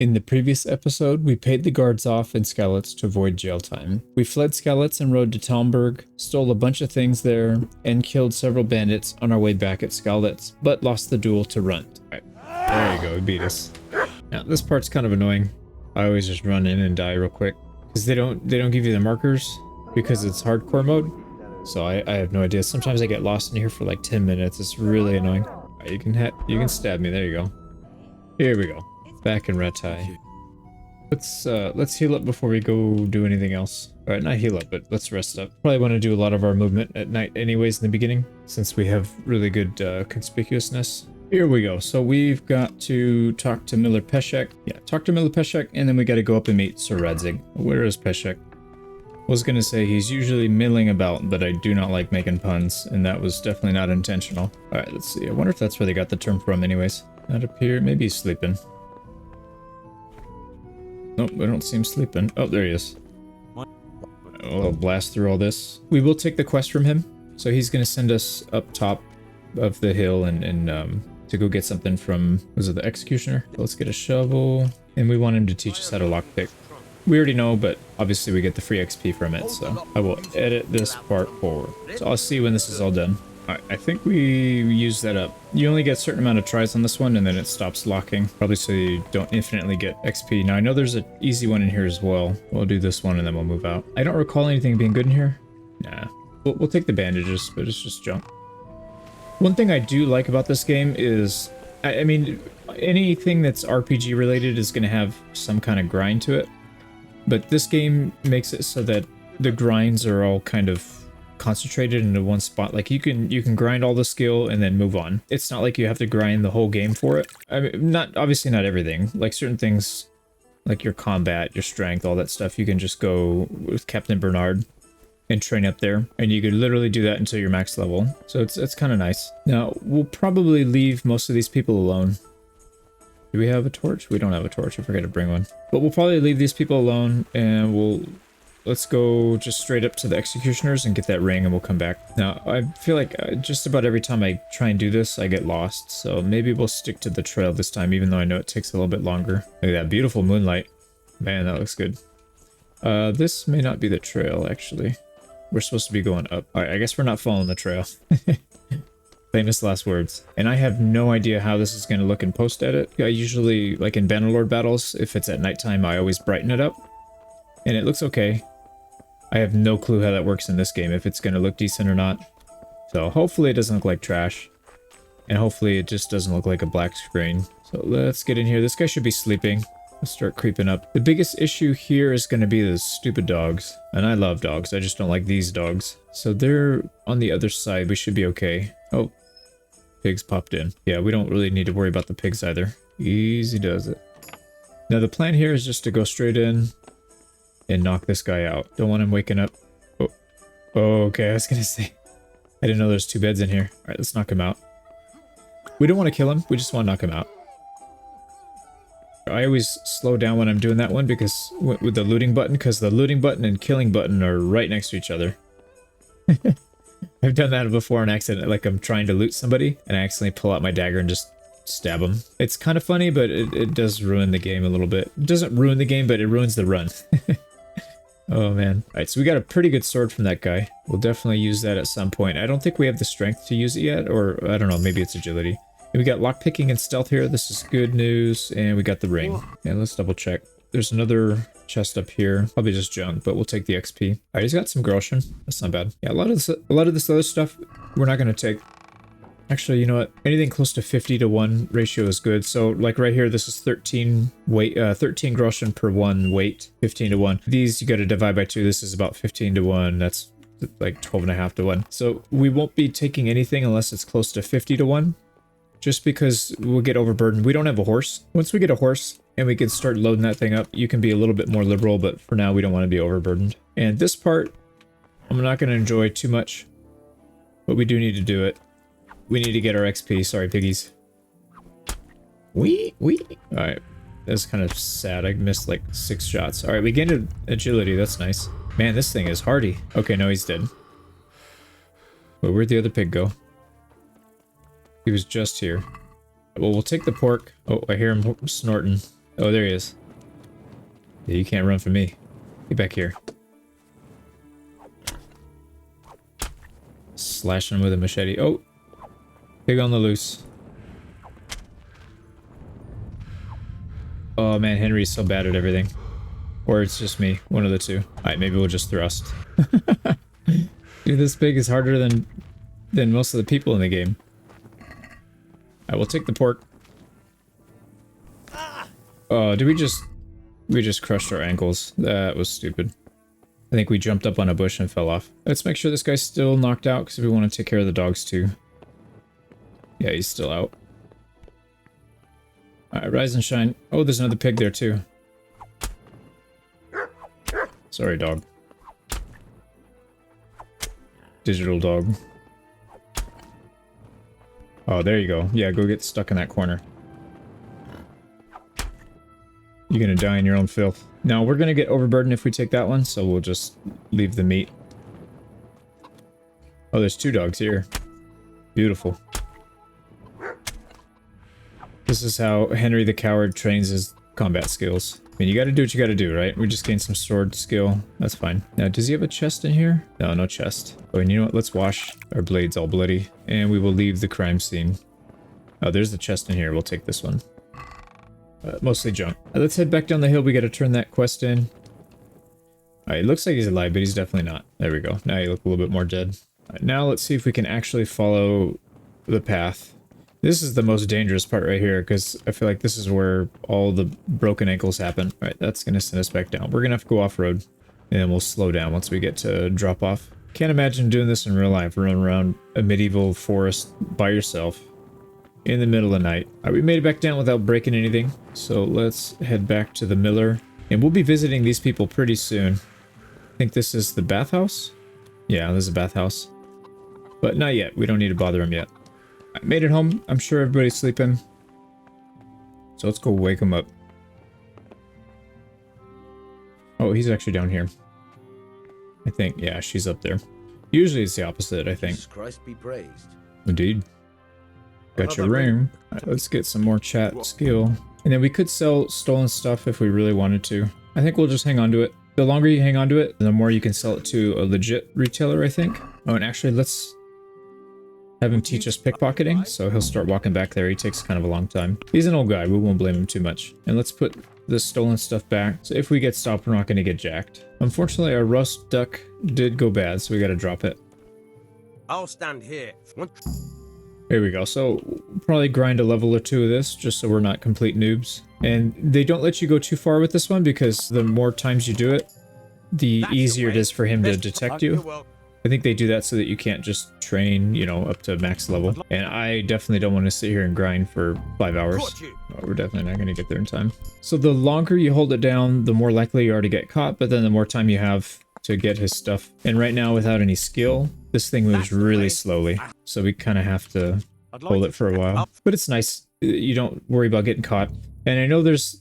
In the previous episode, we paid the guards off in Skalitz to avoid jail time. We fled Skalitz and rode to Talmberg, stole a bunch of things there, and killed several bandits on our way back at Skalitz, but lost the duel to Runt. Right. There you go, he beat us. Now, this part's kind of annoying. I always just run in and die real quick. Because they don't give you the markers, because it's hardcore mode. So I have no idea. Sometimes I get lost in here for like 10 minutes. It's really annoying. Right, you can stab me. There you go. Here we go. Back in Ratai. Let's heal up before we go do anything else. Alright, not heal up, but let's rest up. Probably want to do a lot of our movement at night anyways in the beginning, since we have really good conspicuousness. Here we go. So we've got to talk to Miller Peshek. Yeah, talk to Miller Peshek, and then we got to go up and meet Sir Radzig. Where is Peshek? Was gonna say he's usually milling about, but I do not like making puns, and that was definitely not intentional. Alright, let's see. I wonder if that's where they got the term from anyways. Not up here. Maybe he's sleeping. Nope, I don't see him sleeping. Oh, there he is. I'll blast through all this. We will take the quest from him. So he's going to send us up top of the hill and to go get something from, was it the executioner? Let's get a shovel. And we want him to teach us how to lockpick. We already know, but obviously we get the free XP from it. So I will edit this part forward. So I'll see when this is all done. Alright, I think we use that up. You only get a certain amount of tries on this one, and then it stops locking. Probably so you don't infinitely get XP. Now, I know there's an easy one in here as well. We'll do this one, and then we'll move out. I don't recall anything being good in here. Nah. We'll take the bandages, but it's just junk. One thing I do like about this game is... I mean, anything that's RPG related is going to have some kind of grind to it. But this game makes it so that the grinds are all kind of concentrated into one spot. Like you can grind all the skill and then move on. It's not like you have to grind the whole game for it. I mean, obviously not everything. Like certain things, like your combat, your strength, all that stuff, you can just go with Captain Bernard and train up there, and you could literally do that until you're max level. So it's kind of nice. Now we'll probably leave most of these people alone. Do we have a torch? We don't have a torch. I forgot to bring one. But we'll probably leave these people alone, and let's go just straight up to the executioners and get that ring, and we'll come back. Now, I feel like just about every time I try and do this, I get lost. So maybe we'll stick to the trail this time, even though I know it takes a little bit longer. Look at that beautiful moonlight. Man, that looks good. This may not be the trail, actually. We're supposed to be going up. All right, I guess we're not following the trail. Famous last words. And I have no idea how this is going to look in post-edit. I usually, like in Bannerlord battles, if it's at nighttime, I always brighten it up. And it looks okay. I have no clue how that works in this game, if it's going to look decent or not. So hopefully it doesn't look like trash. And hopefully it just doesn't look like a black screen. So let's get in here. This guy should be sleeping. Let's start creeping up. The biggest issue here is going to be the stupid dogs. And I love dogs. I just don't like these dogs. So they're on the other side. We should be okay. Oh, pigs popped in. Yeah, we don't really need to worry about the pigs either. Easy does it. Now the plan here is just to go straight in and knock this guy out. Don't want him waking up. Oh, okay, I was gonna say. I didn't know there's two beds in here. Alright, let's knock him out. We don't want to kill him, we just want to knock him out. I always slow down when I'm doing that one because with the looting button, because the looting button and killing button are right next to each other. I've done that before on accident, like I'm trying to loot somebody and I accidentally pull out my dagger and just stab him. It's kind of funny, but it does ruin the game a little bit. It doesn't ruin the game, but it ruins the run. Oh man. Alright, so we got a pretty good sword from that guy. We'll definitely use that at some point. I don't think we have the strength to use it yet, or I don't know, maybe it's agility. And we got lockpicking and stealth here. This is good news. And we got the ring. And let's double check. There's another chest up here. Probably just junk, but we'll take the XP. Alright, he's got some Groschen. That's not bad. Yeah, a lot of this other stuff we're not going to take. Actually, you know what? Anything close to 50-to-1 ratio is good. So, like right here, this is 13 weight, 13 Groschen per 1 weight, 15-to-1. These you got to divide by 2. This is about 15-to-1. That's like 12.5-to-1. So we won't be taking anything unless it's close to 50-to-1. Just because we'll get overburdened. We don't have a horse. Once we get a horse and we can start loading that thing up, you can be a little bit more liberal, but for now we don't want to be overburdened. And this part, I'm not going to enjoy too much, but we do need to do it. We need to get our XP. Sorry, piggies. Alright, that's kind of sad. I missed like 6 shots. Alright, we gained agility. That's nice. Man, this thing is hardy. Okay, no, he's dead. But where'd the other pig go? He was just here. Well, we'll take the pork. Oh, I hear him snorting. Oh, there he is. Yeah, you can't run from me. Get back here. Slash him with a machete. Oh! Pig on the loose. Oh man, Henry's so bad at everything. Or it's just me. One of the two. Alright, maybe we'll just thrust. Dude, this pig is harder than most of the people in the game. Alright, we'll take the pork. Oh, did we just crushed our ankles. That was stupid. I think we jumped up on a bush and fell off. Let's make sure this guy's still knocked out because we want to take care of the dogs too. Yeah, he's still out. Alright, rise and shine. Oh, there's another pig there too. Sorry, dog. Digital dog. Oh, there you go. Yeah, go get stuck in that corner. You're gonna die in your own filth. Now, we're gonna get overburdened if we take that one, so we'll just leave the meat. Oh, there's two dogs here. Beautiful. This is how Henry the Coward trains his combat skills. I mean, you gotta do what you gotta do, right? We just gained some sword skill. That's fine. Now, does he have a chest in here? No, no chest. Oh, and you know what? Let's wash our blades all bloody. And we will leave the crime scene. Oh, there's the chest in here. We'll take this one. Mostly junk. Let's head back down the hill. We gotta turn that quest in. Alright, it looks like he's alive, but he's definitely not. There we go. Now you look a little bit more dead. Right, now let's see if we can actually follow the path. This is the most dangerous part right here, because I feel like this is where all the broken ankles happen. Alright, that's gonna send us back down. We're gonna have to go off-road, and then we'll slow down once we get to drop off. Can't imagine doing this in real life, running around a medieval forest by yourself. In the middle of the night. Alright, we made it back down without breaking anything. So let's head back to the miller. And we'll be visiting these people pretty soon. I think this is the bathhouse? Yeah, this is a bathhouse. But not yet. We don't need to bother them yet. I made it home. I'm sure everybody's sleeping. So let's go wake them up. Oh, he's actually down here. I think. Yeah, she's up there. Usually it's the opposite, I think. Jesus Christ be praised. Indeed. Got your ring. Alright, let's get some more chat skill. And then we could sell stolen stuff if we really wanted to. I think we'll just hang on to it. The longer you hang on to it, the more you can sell it to a legit retailer, I think. Oh, and actually, let's have him teach us pickpocketing. So he'll start walking back there. He takes kind of a long time. He's an old guy. We won't blame him too much. And let's put the stolen stuff back. So if we get stopped, we're not going to get jacked. Unfortunately, our rust duck did go bad, so we got to drop it. I'll stand here. There we go. So probably grind a level or two of this just so we're not complete noobs. And they don't let you go too far with this one because the more times you do it, the easier it is for him to detect you. I think they do that so that you can't just train, you know, up to max level. And I definitely don't want to sit here and grind for 5 hours. Oh, we're definitely not going to get there in time. So the longer you hold it down, the more likely you are to get caught, but then the more time you have to get his stuff. And right now, without any skill, this thing moves really slowly. So we kind of have to hold it for a while. But it's nice. You don't worry about getting caught. And I know this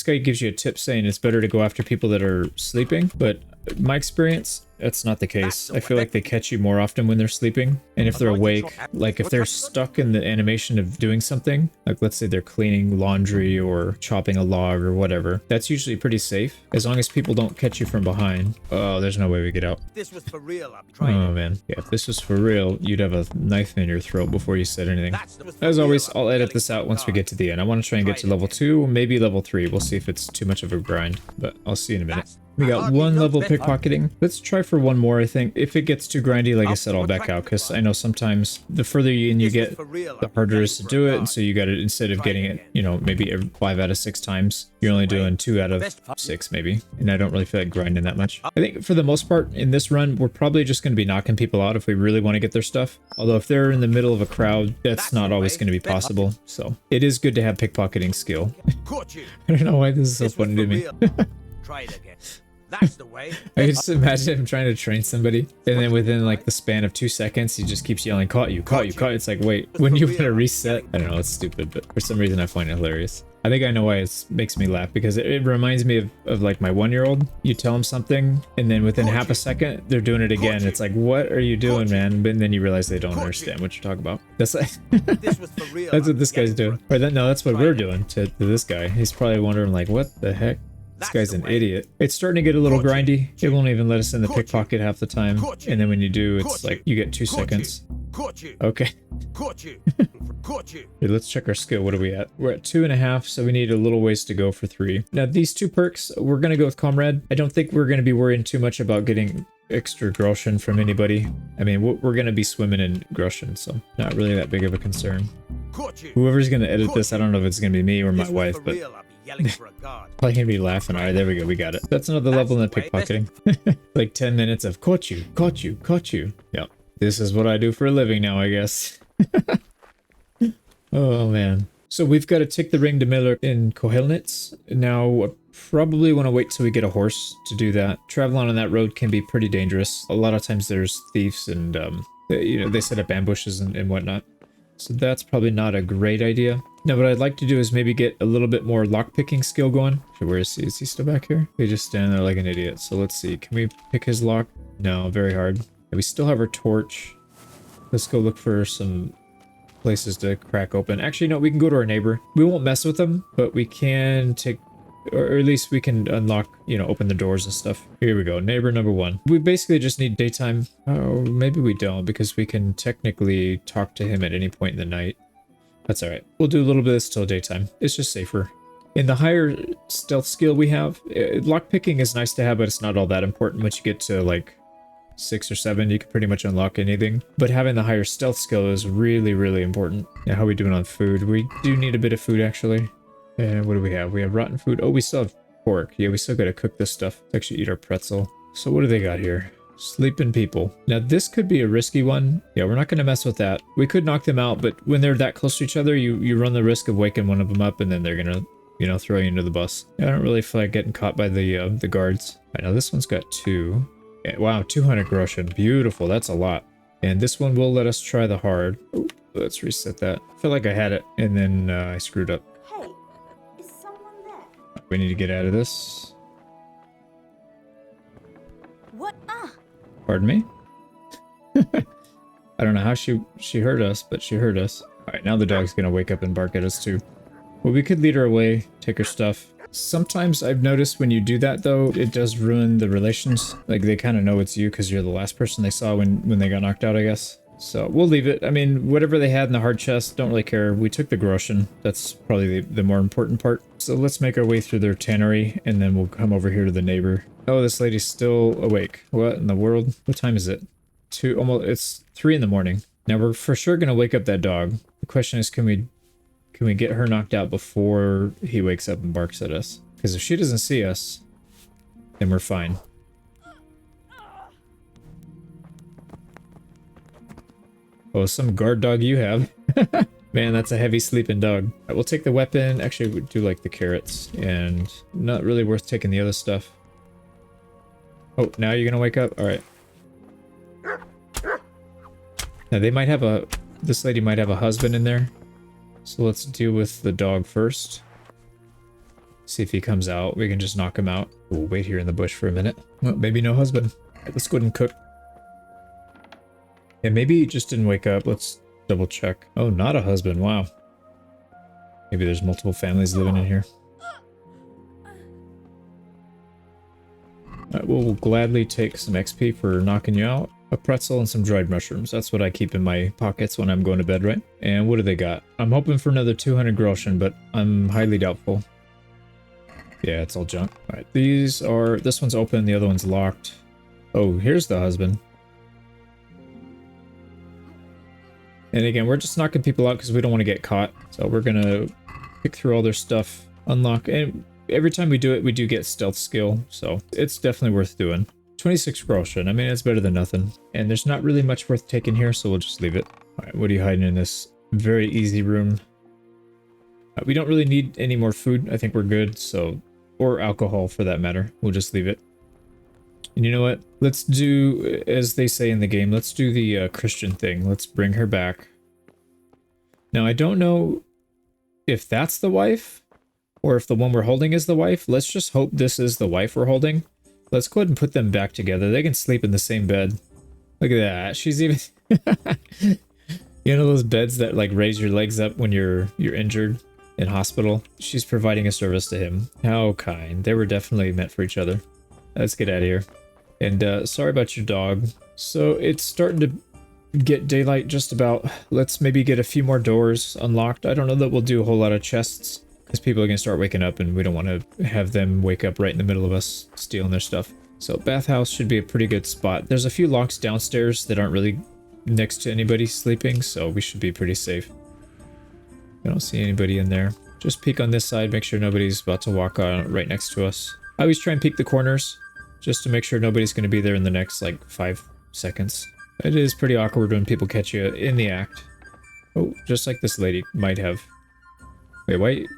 guy gives you a tip saying it's better to go after people that are sleeping, but my experience, that's not the case. I feel like they catch you more often when they're sleeping. And if they're awake, like if they're stuck in the animation of doing something, like let's say they're cleaning laundry or chopping a log or whatever, that's usually pretty safe as long as people don't catch you from behind. Oh, there's no way we get out. This was for real. I'm trying. Oh man. Yeah, if this was for real, you'd have a knife in your throat before you said anything. As always, I'll edit this out once we get to the end. I want to try and get to level 2, maybe level 3. We'll see if it's too much of a grind, but I'll see in a minute. We got one level pickpocketing. Let's try for one more, I think. If it gets too grindy, like I said, I'll back out, because I know sometimes the further in you get, the harder it is to do it, and so you got to, instead of getting it, you know, maybe 5 out of 6 times, you're only doing 2 out of 6, maybe. And I don't really feel like grinding that much. I think for the most part, in this run, we're probably just going to be knocking people out if we really want to get their stuff. Although if they're in the middle of a crowd, that's not always going to be possible. So it is good to have pickpocketing skill. I don't know why this is so funny to me. Try it again. That's the way. I can just imagine him trying to train somebody, and then within like the span of 2 seconds, he just keeps yelling, "Caught you, caught you, caught you." It's like, wait, when you want to reset? I don't know, it's stupid, but for some reason I find it hilarious. I think I know why it makes me laugh, because it reminds me of like my 1-year-old. You tell them something, and then within half a second, they're doing it again. It's like, what are you doing, man? But then you realize they don't understand what you're talking about. That's like, This was for real. that's what this guy's doing. Or no, that's what we're doing to this guy. He's probably wondering like, what the heck? This guy's an idiot. It's starting to get a little grindy. It won't even let us in the pickpocket half the time. And then when you do, it's like you get 2 seconds. Okay. Here, let's check our skill. What are we at? We're at 2.5, so we need a little ways to go for 3. Now these 2 perks, we're gonna go with Comrade. I don't think we're gonna be worrying too much about getting extra groschen from anybody. I mean, we're gonna be swimming in groschen, so not really that big of a concern. Whoever's gonna edit this, I don't know if it's gonna be me or my wife, but probably gonna be laughing. All right, there we go. We got it. That's another level in the pickpocketing. Like 10 minutes of caught you, caught you, caught you. Yep. This is what I do for a living now, I guess. Oh, man. So we've got to take the ring to Miller in Kohelnitz. Now, I probably want to wait till we get a horse to do that. Traveling on that road can be pretty dangerous. A lot of times there's thieves and, you know, they set up ambushes and whatnot. So that's probably not a great idea. Now, what I'd like to do is maybe get a little bit more lockpicking skill going. Where is he? Is he still back here? He just standing there like an idiot. So let's see. Can we pick his lock? No, very hard. And we still have our torch. Let's go look for some places to crack open. Actually, no, we can go to our neighbor. We won't mess with them, but we can take, or at least we can unlock, you know, open the doors and stuff. Here we go. Neighbor number 1. We basically just need daytime. Oh, maybe we don't, because we can technically talk to him at any point in the night. That's all right. We'll do a little bit of this till daytime. It's just safer. In the higher stealth skill we have, lockpicking is nice to have, but it's not all that important. Once you get to like 6 or 7, you can pretty much unlock anything. But having the higher stealth skill is really, really important. Now, how are we doing on food? We do need a bit of food, actually. And what do we have? We have rotten food. Oh, we still have pork. Yeah, we still got to cook this stuff. Let's actually eat our pretzel. So what do they got here? Sleeping people. Now, this could be a risky one. Yeah, we're not going to mess with that. We could knock them out, but when they're that close to each other, you run the risk of waking one of them up, and then they're going to, you know, throw you into the bus. I don't really feel like getting caught by the guards. All right, now this one's got 2. Yeah, wow, 200 groschen. Beautiful. That's a lot. And this one will let us try the hard. Ooh, let's reset that. I feel like I had it, and then I screwed up. Hey, is someone there? We need to get out of this. What? Pardon me? I don't know how she heard us, but she heard us. All right, now the dog's gonna wake up and bark at us too. Well, we could lead her away, take her stuff. Sometimes I've noticed when you do that, though, it does ruin the relations. Like, they kind of know it's you because you're the last person they saw when they got knocked out, I guess. So we'll leave it. I mean, whatever they had in the hard chest, don't really care. We took the groschen. That's probably the more important part. So let's make our way through their tannery, and then we'll come over here to the neighbor. Oh, this lady's still awake. What in the world? What time is it? It's 3 in the morning. Now, we're for sure going to wake up that dog. The question is, can we get her knocked out before he wakes up and barks at us? Because if she doesn't see us, then we're fine. Oh, some guard dog you have. Man, that's a heavy sleeping dog. All right, we'll take the weapon. Actually, we do like the carrots, and not really worth taking the other stuff. Oh, now you're gonna wake up? All right. Now they might have this lady might have a husband in there. So let's deal with the dog first. See if he comes out. We can just knock him out. We'll wait here in the bush for a minute. Well, maybe no husband. All right, let's go ahead and cook. Yeah, maybe he just didn't wake up. Let's double check. Oh, not a husband. Wow. Maybe there's multiple families living in here. Alright, we'll gladly take some XP for knocking you out. A pretzel and some dried mushrooms. That's what I keep in my pockets when I'm going to bed, right? And what do they got? I'm hoping for another 200 groschen, but I'm highly doubtful. Yeah, it's all junk. Alright, this one's open, the other one's locked. Oh, here's the husband. And again, we're just knocking people out because we don't want to get caught. So we're gonna pick through all their stuff, unlock, and every time we do it, we do get stealth skill. So it's definitely worth doing. 26 groschen. I mean, it's better than nothing. And there's not really much worth taking here, so we'll just leave it. All right, what are you hiding in this very easy room? We don't really need any more food. I think we're good. So, or alcohol for that matter. We'll just leave it. And you know what? Let's do, as they say in the game, let's do the Christian thing. Let's bring her back. Now, I don't know if that's the wife or if the one we're holding is the wife. Let's just hope this is the wife we're holding. Let's go ahead and put them back together. They can sleep in the same bed. Look at that. She's even... You know those beds that like raise your legs up when you're injured in hospital? She's providing a service to him. How kind. They were definitely meant for each other. Let's get out of here. And sorry about your dog. So it's starting to get daylight just about. Let's maybe get a few more doors unlocked. I don't know that we'll do a whole lot of chests because people are going to start waking up and we don't want to have them wake up right in the middle of us stealing their stuff. So bathhouse should be a pretty good spot. There's a few locks downstairs that aren't really next to anybody sleeping, so we should be pretty safe. I don't see anybody in there. Just peek on this side, make sure nobody's about to walk on right next to us. I always try and peek the corners just to make sure nobody's going to be there in the next like 5 seconds. It is pretty awkward when people catch you in the act. Oh, just like this lady might have. Wait, wait.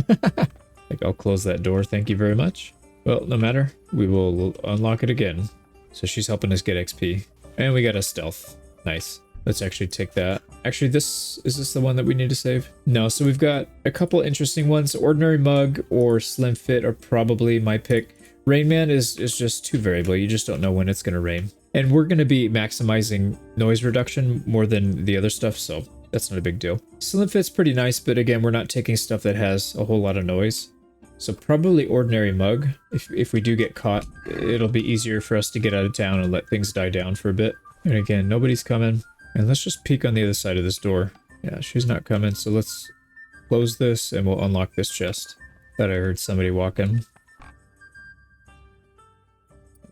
Like, I'll close that door, thank you very much. Well, no matter, we will unlock it again. So she's helping us get XP. And we got a stealth. Nice. Let's actually take that. Actually, is this the one that we need to save? No, so we've got a couple interesting ones. Ordinary Mug or Slim Fit are probably my pick. Rain Man is just too variable. You just don't know when it's going to rain. And we're going to be maximizing noise reduction more than the other stuff, so that's not a big deal. Slim Fit's pretty nice, but again, we're not taking stuff that has a whole lot of noise. So probably Ordinary Mug. If we do get caught, it'll be easier for us to get out of town and let things die down for a bit. And again, nobody's coming. And let's just peek on the other side of this door. Yeah, she's not coming, so let's close this and we'll unlock this chest. Thought I heard somebody walking.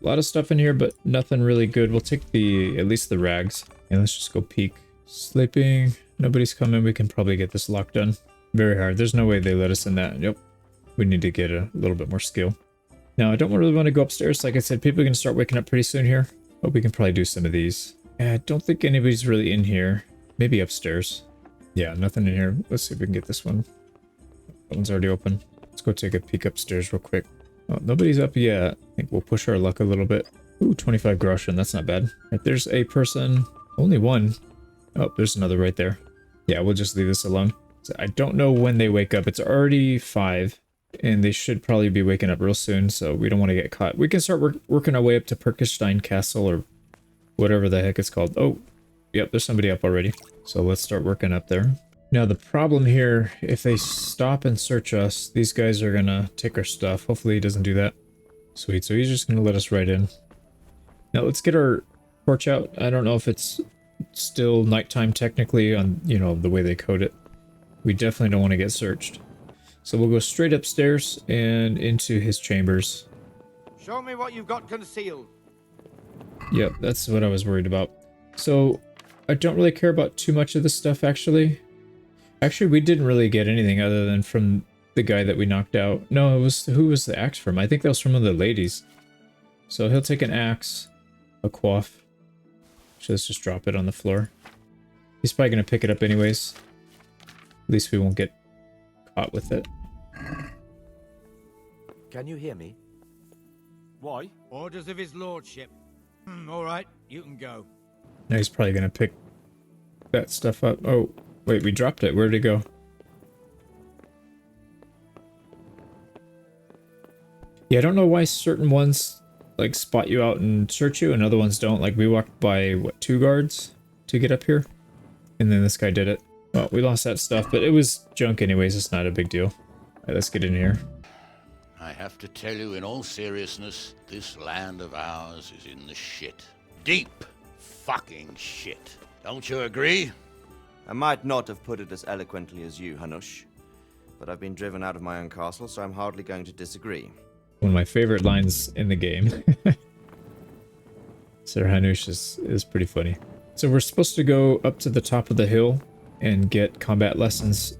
A lot of stuff in here, but nothing really good. We'll take at least the rags. And let's just go peek. Sleeping. Nobody's coming. We can probably get this lock done. Very hard. There's no way they let us in that. Yep. We need to get a little bit more skill. Now, I don't really want to go upstairs. Like I said, people are going to start waking up pretty soon here. But we can probably do some of these. I don't think anybody's really in here. Maybe upstairs. Yeah, nothing in here. Let's see if we can get this one. That one's already open. Let's go take a peek upstairs real quick. Oh, nobody's up yet. I think we'll push our luck a little bit. Ooh, 25 groschen. That's not bad. Right, there's a person. Only one. Oh, there's another right there. Yeah, we'll just leave this alone. So I don't know when they wake up. It's already 5. And they should probably be waking up real soon, so we don't want to get caught. We can start working our way up to Perkestein Castle, or whatever the heck it's called. Oh, yep, there's somebody up already. So let's start working up there. Now, the problem here, if they stop and search us, these guys are going to take our stuff. Hopefully he doesn't do that. Sweet, so he's just going to let us right in. Now, let's get our torch out. I don't know if it's still nighttime technically on, you know, the way they code it. We definitely don't want to get searched. So we'll go straight upstairs and into his chambers. Show me what you've got concealed. Yep, that's what I was worried about. So I don't really care about too much of this stuff, actually. Actually, we didn't really get anything other than from the guy that we knocked out. No, it was, who was the axe from? I think that was from one of the ladies. So he'll take an axe, a quaff. So let's just drop it on the floor. He's probably going to pick it up anyways. At least we won't get caught with it. Can you hear me? Why? Orders of his lordship. All right, you can go. Now he's probably going to pick that stuff up. Oh, wait, we dropped it. Where'd it go? Yeah, I don't know why certain ones like spot you out and search you and other ones don't. Like we walked by, what, 2 guards to get up here? And then this guy did it. Well, we lost that stuff, but it was junk anyways. It's not a big deal. All right, let's get in here. I have to tell you in all seriousness, this land of ours is in the shit. Deep fucking shit. Don't you agree? I might not have put it as eloquently as you, Hanush, but I've been driven out of my own castle, so I'm hardly going to disagree. One of my favorite lines in the game. Sir Hanush is pretty funny. So we're supposed to go up to the top of the hill and get combat lessons,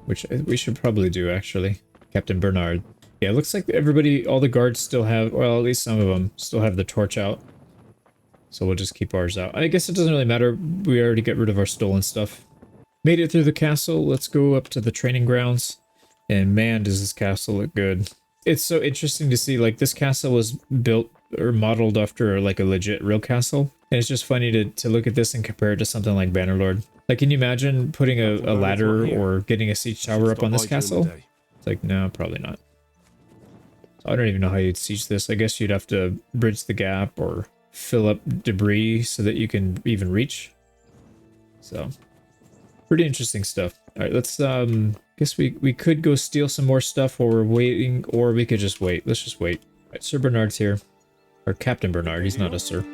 which we should probably do, actually. Captain Bernard. Yeah, it looks like everybody, all the guards still have, well, at least some of them still have the torch out. So we'll just keep ours out. I guess it doesn't really matter. We already get rid of our stolen stuff. Made it through the castle. Let's go up to the training grounds. And man, does this castle look good. It's so interesting to see, like, this castle was built or modeled after like a legit real castle. And it's just funny to look at this and compare it to something like Bannerlord. Like, can you imagine putting a ladder or getting a siege tower up on this castle? It's like, no, probably not. So I don't even know how you'd siege this. I guess you'd have to bridge the gap or fill up debris so that you can even reach. So, pretty interesting stuff. All right, let's, guess we could go steal some more stuff while we're waiting, or we could just wait. Let's just wait. All right, Sir Bernard's here. Or Captain Bernard, he's not a sir.